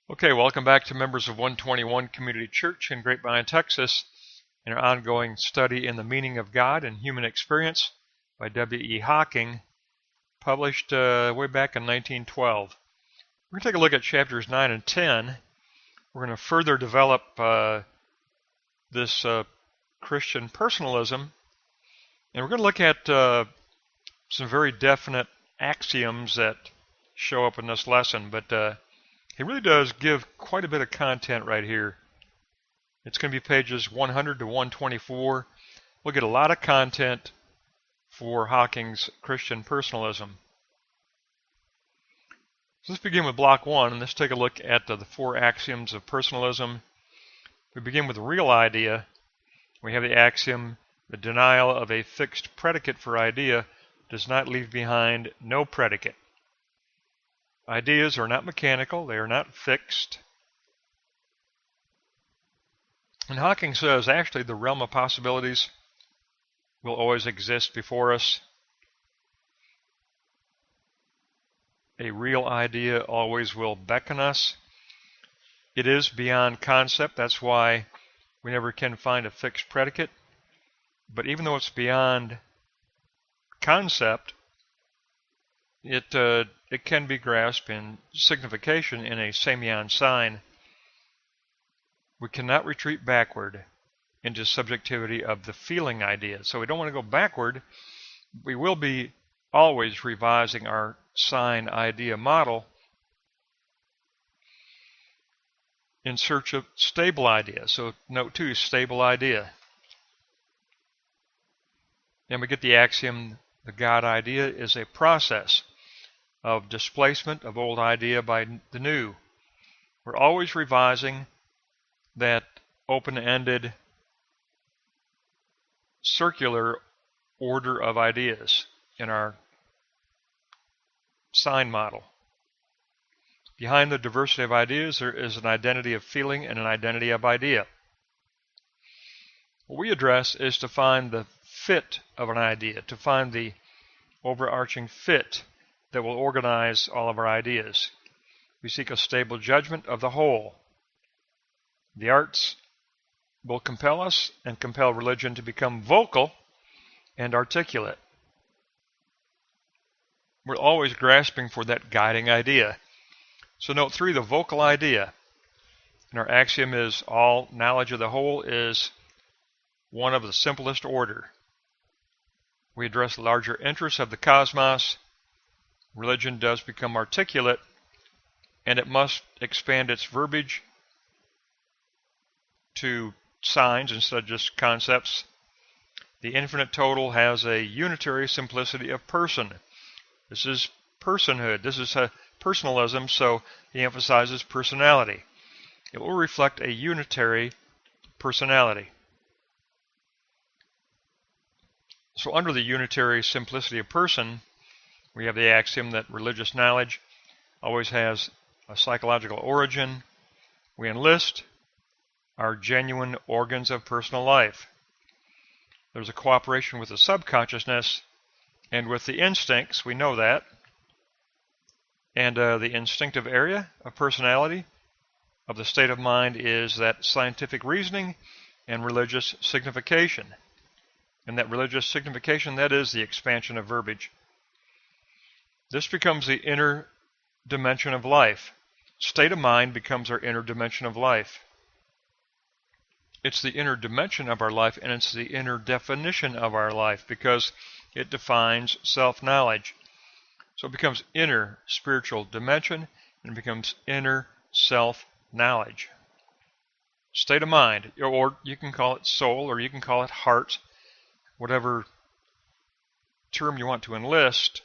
Okay, welcome back to members of 121 Community Church in Grapevine, Texas, in our ongoing study in the meaning of God and human experience by W.E. Hocking, published way back in 1912. We're going to take a look at chapters 9 and 10. We're going to further develop this Christian personalism, and we're going to look at some very definite axioms that show up in this lesson, but he really does give quite a bit of content right here. It's going to be pages 100 to 124. We'll get a lot of content for Hocking's Christian personalism. So let's begin with block 1, and let's take a look at the 4 axioms of personalism. We begin with the real idea. We have the axiom, the denial of a fixed predicate for idea does not leave behind no predicate. Ideas are not mechanical, they are not fixed. And Hocking says, actually, the realm of possibilities will always exist before us. A real idea always will beckon us. It is beyond concept, that's why we never can find a fixed predicate. But even though it's beyond concept, it can be grasped in signification in a semyon sign. We cannot retreat backward into subjectivity of the feeling idea. So we don't want to go backward. We will be always revising our sign idea model in search of stable idea. So note 2, stable idea. And we get the axiom, the God idea is a process of displacement of old idea by the new. We're always revising that open-ended circular order of ideas in our sign model. Behind the diversity of ideas, there is an identity of feeling and an identity of idea. What we address is to find the fit of an idea, to find the overarching fit that will organize all of our ideas. We seek a stable judgment of the whole. The arts will compel us and compel religion to become vocal and articulate. We're always grasping for that guiding idea. So note 3, the vocal idea. And our axiom is all knowledge of the whole is one of the simplest order. We address the larger interests of the cosmos. Religion does become articulate, and it must expand its verbiage to signs instead of just concepts. The infinite total has a unitary simplicity of person. This is personhood. This is a personalism, so he emphasizes personality. It will reflect a unitary personality. So under the unitary simplicity of person, we have the axiom that religious knowledge always has a psychological origin. We enlist our genuine organs of personal life. There's a cooperation with the subconsciousness and with the instincts, we know that. And the instinctive area of personality, of the state of mind, is that scientific reasoning and religious signification. And that religious signification, that is the expansion of verbiage. This becomes the inner dimension of life. State of mind becomes our inner dimension of life. It's the inner dimension of our life, and it's the inner definition of our life because it defines self-knowledge. So it becomes inner spiritual dimension and it becomes inner self-knowledge. State of mind, or you can call it soul, or you can call it heart, whatever term you want to enlist.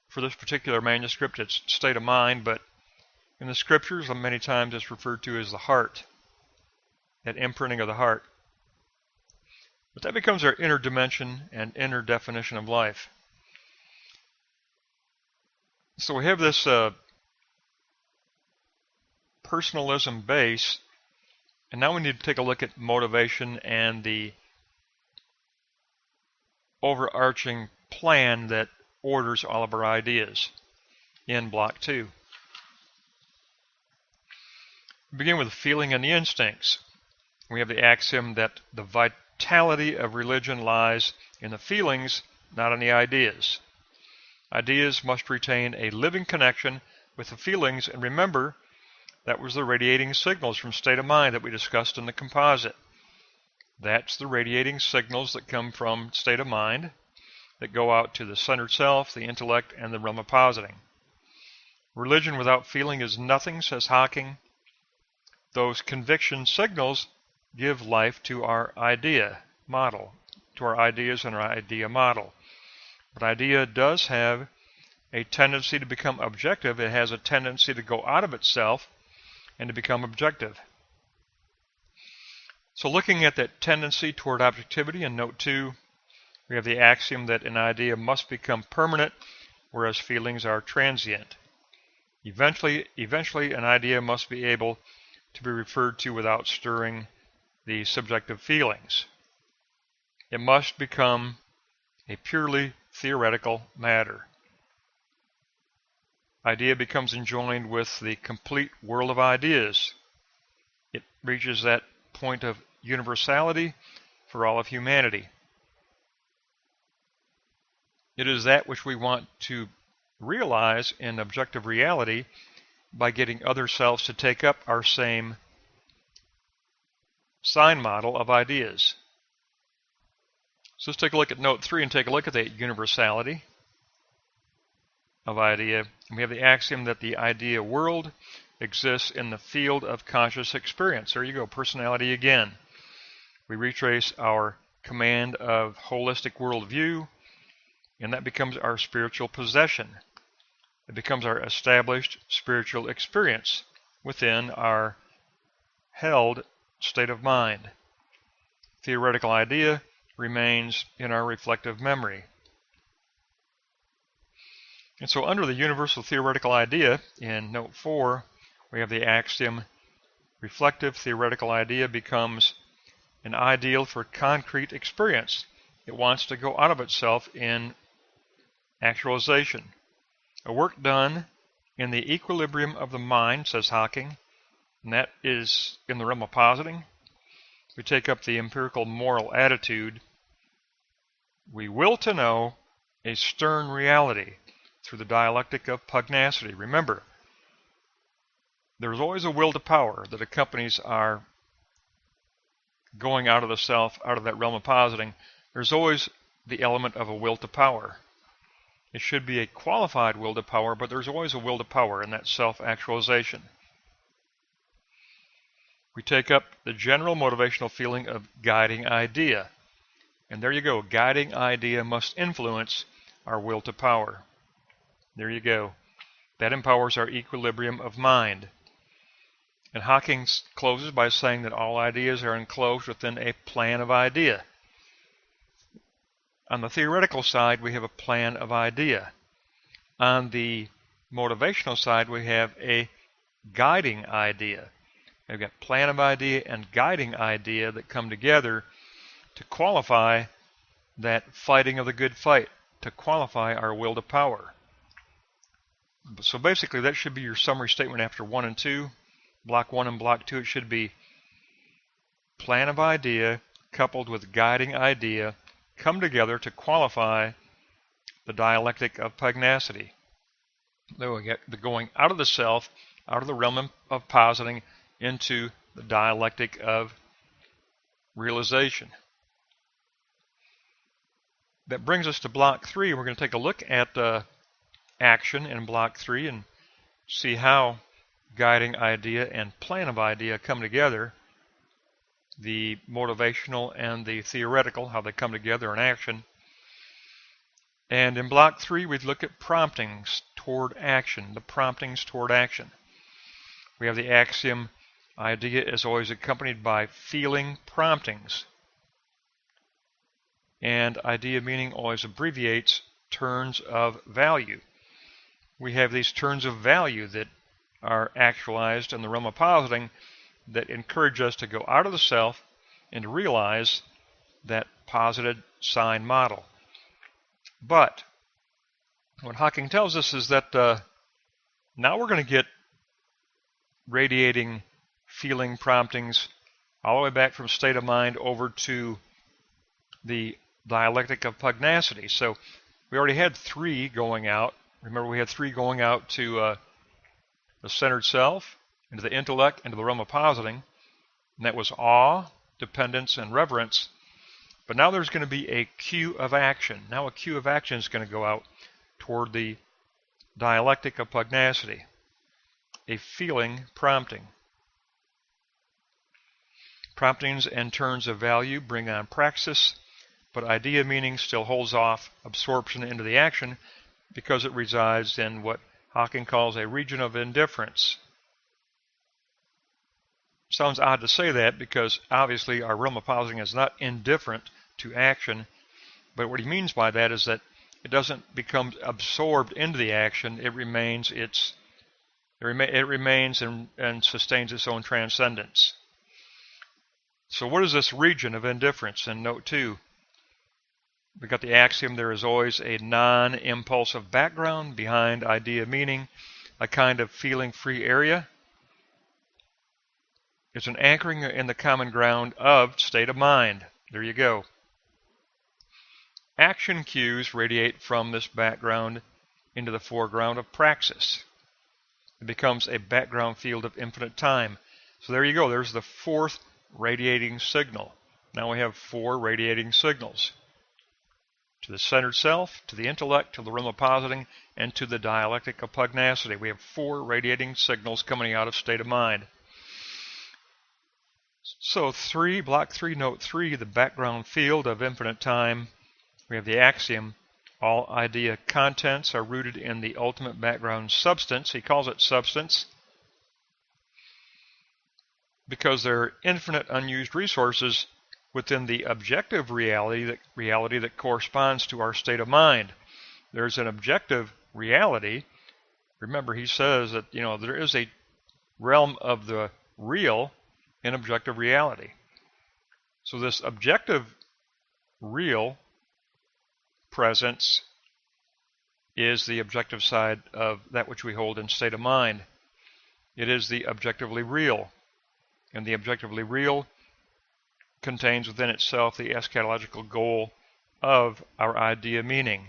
For this particular manuscript, it's state of mind, but in the scriptures, many times it's referred to as the heart, that imprinting of the heart. But that becomes our inner dimension and inner definition of life. So we have this personalism base, and now we need to take a look at motivation and the overarching plan that orders all of our ideas in block 2. We begin with the feeling and the instincts. We have the axiom that the vitality of religion lies in the feelings, not in the ideas. Ideas must retain a living connection with the feelings, and remember, that was the radiating signals from state of mind that we discussed in the composite. That's the radiating signals that come from state of mind that go out to the centered self, the intellect, and the realm of positing. Religion without feeling is nothing, says Hocking. Those conviction signals give life to our idea model, to our ideas and our idea model. But idea does have a tendency to become objective. It has a tendency to go out of itself and to become objective. So looking at that tendency toward objectivity in note 2, we have the axiom that an idea must become permanent, whereas feelings are transient. Eventually an idea must be able to be referred to without stirring the subjective feelings. It must become a purely theoretical matter. Idea becomes enjoined with the complete world of ideas. It reaches that point of universality for all of humanity. It is that which we want to realize in objective reality by getting other selves to take up our same sign model of ideas. So let's take a look at note 3 and take a look at that universality of idea. And we have the axiom that the idea world exists in the field of conscious experience. There you go, personality again. We retrace our command of holistic worldview, and that becomes our spiritual possession. It becomes our established spiritual experience within our held state of mind. Theoretical idea remains in our reflective memory. And so under the universal theoretical idea, in note 4, we have the axiom, reflective theoretical idea becomes an ideal for concrete experience. It wants to go out of itself in actualization. A work done in the equilibrium of the mind, says Hocking, and that is in the realm of positing. We take up the empirical moral attitude. We will to know a stern reality through the dialectic of pugnacity. Remember, there's always a will to power that accompanies our going out of the self, out of that realm of positing. There's always the element of a will to power. It should be a qualified will to power, but there's always a will to power in that self-actualization. We take up the general motivational feeling of guiding idea. And there you go, guiding idea must influence our will to power. There you go. That empowers our equilibrium of mind. And Hocking closes by saying that all ideas are enclosed within a plan of idea. On the theoretical side, we have a plan of idea. On the motivational side, we have a guiding idea. We've got plan of idea and guiding idea that come together to qualify that fighting of the good fight, to qualify our will to power. So basically, that should be your summary statement after 1 and 2. Block 1 and block 2, it should be plan of idea coupled with guiding idea come together to qualify the dialectic of pugnacity. Then we get the going out of the self, out of the realm of positing, into the dialectic of realization. That brings us to block 3. We're going to take a look at action in block 3 and see how guiding idea and plan of idea come together, the motivational and the theoretical, how they come together in action. And in block 3, we look at promptings toward action, the promptings toward action. We have the axiom, idea is always accompanied by feeling promptings. And idea meaning always abbreviates terms of value. We have these terms of value that are actualized in the realm of positing that encourage us to go out of the self and to realize that posited sign model. But what Hocking tells us is that now we're going to get radiating feeling promptings all the way back from state of mind over to the dialectic of pugnacity. So we already had 3 going out. Remember, we had 3 going out to the centered self, into the intellect, into the realm of positing. And that was awe, dependence, and reverence. But now there's going to be a cue of action. Now a cue of action is going to go out toward the dialectic of pugnacity, a feeling prompting. Promptings and turns of value bring on praxis, but idea meaning still holds off absorption into the action because it resides in what Hocking calls a region of indifference. Sounds odd to say that because obviously our realm of positing is not indifferent to action, but what he means by that is that it doesn't become absorbed into the action. It remains and sustains its own transcendence. So what is this region of indifference? In note 2, we got the axiom, there is always a non-impulsive background behind idea meaning, a kind of feeling-free area. It's an anchoring in the common ground of state of mind. There you go. Action cues radiate from this background into the foreground of praxis. It becomes a background field of infinite time. So there you go. There's the 4th radiating signal. Now we have 4 radiating signals. To the centered self, to the intellect, to the realm of positing, and to the dialectic of pugnacity. We have 4 radiating signals coming out of state of mind. So block 3, note 3, the background field of infinite time. We have the axiom, all idea contents are rooted in the ultimate background substance. He calls it substance because there are infinite unused resources within the objective reality that corresponds to our state of mind. There's an objective reality. Remember, he says that there is a realm of the real in objective reality. So this objective real presence is the objective side of that which we hold in state of mind. It is the objectively real, and the objectively real contains within itself the eschatological goal of our idea meaning.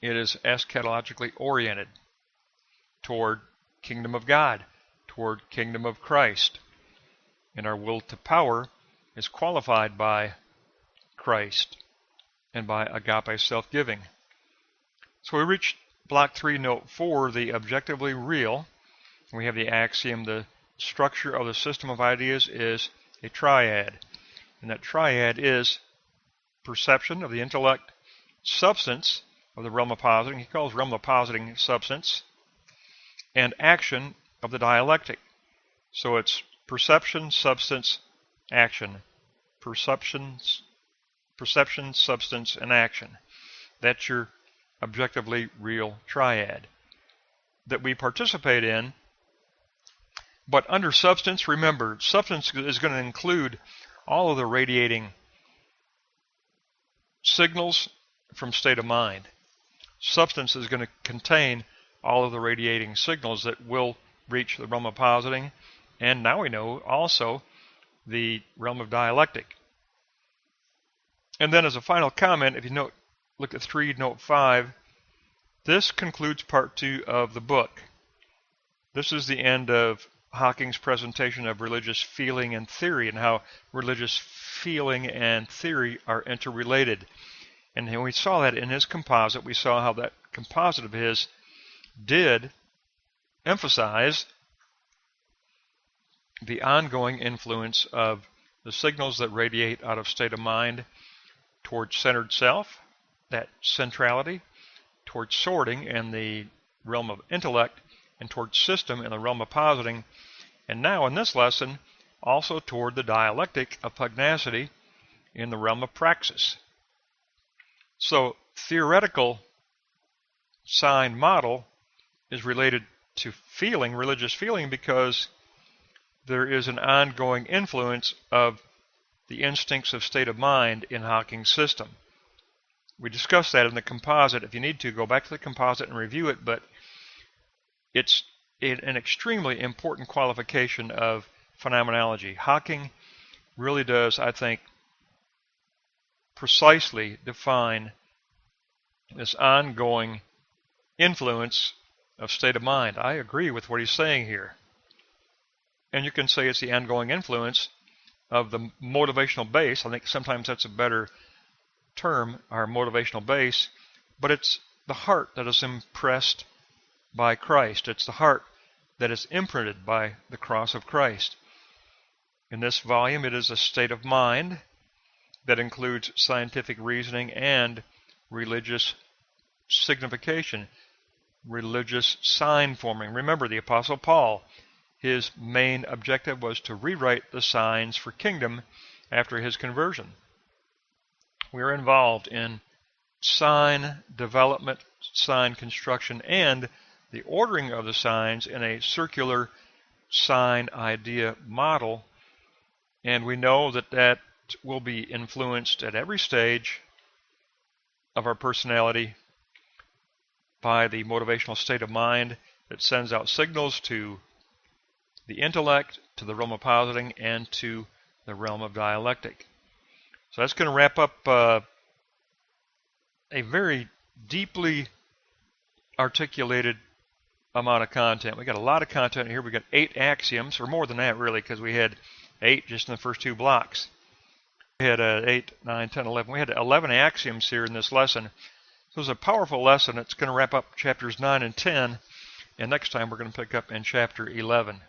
It is eschatologically oriented toward kingdom of God, toward kingdom of Christ, and our will to power is qualified by Christ and by agape self-giving. So we reach block 3, note 4, the objectively real. We have the axiom, the structure of the system of ideas is a triad, and that triad is perception of the intellect, substance of the realm of positing, he calls realm of positing substance, and action of the dialectic. So it's perception, substance, action. Perception, substance, and action. That's your objectively real triad that we participate in. But under substance, remember, substance is going to include all of the radiating signals from state of mind. Substance is going to contain all of the radiating signals that will reach the realm of positing, and now we know also the realm of dialectic. And then as a final comment, if you look at 3, note 5, this concludes part 2 of the book. This is the end of Hocking's presentation of religious feeling and theory, and how religious feeling and theory are interrelated. And when we saw that in his composite, we saw how that composite of his did emphasize the ongoing influence of the signals that radiate out of state of mind towards centered self, that centrality, towards sorting in the realm of intellect, and towards system in the realm of positing, and now in this lesson also toward the dialectic of pugnacity in the realm of praxis. So theoretical sign model is related to feeling, religious feeling, because there is an ongoing influence of the instincts of state of mind in Hocking's system. We discussed that in the composite. If you need to, go back to the composite and review it, but it's an extremely important qualification of phenomenology. Hocking really does, I think, precisely define this ongoing influence of state of mind. I agree with what he's saying here. And you can say it's the ongoing influence of the motivational base. I think sometimes that's a better term, our motivational base. But it's the heart that is impressed by Christ. It's the heart that is imprinted by the cross of Christ. In this volume, it is a state of mind that includes scientific reasoning and religious signification, religious sign forming. Remember, the Apostle Paul, his main objective was to rewrite the signs for kingdom after his conversion. We are involved in sign development, sign construction, and the ordering of the signs in a circular sign idea model. And we know that that will be influenced at every stage of our personality by the motivational state of mind that sends out signals to the intellect, to the realm of positing, and to the realm of dialectic. So that's going to wrap up a very deeply articulated amount of content. We got a lot of content here. We got 8 axioms, or more than that really, because we had 8 just in the first 2 blocks. We had 8, 9, 10, 11. We had 11 axioms here in this lesson. So it was a powerful lesson. It's going to wrap up chapters 9 and 10, and next time we're going to pick up in chapter 11.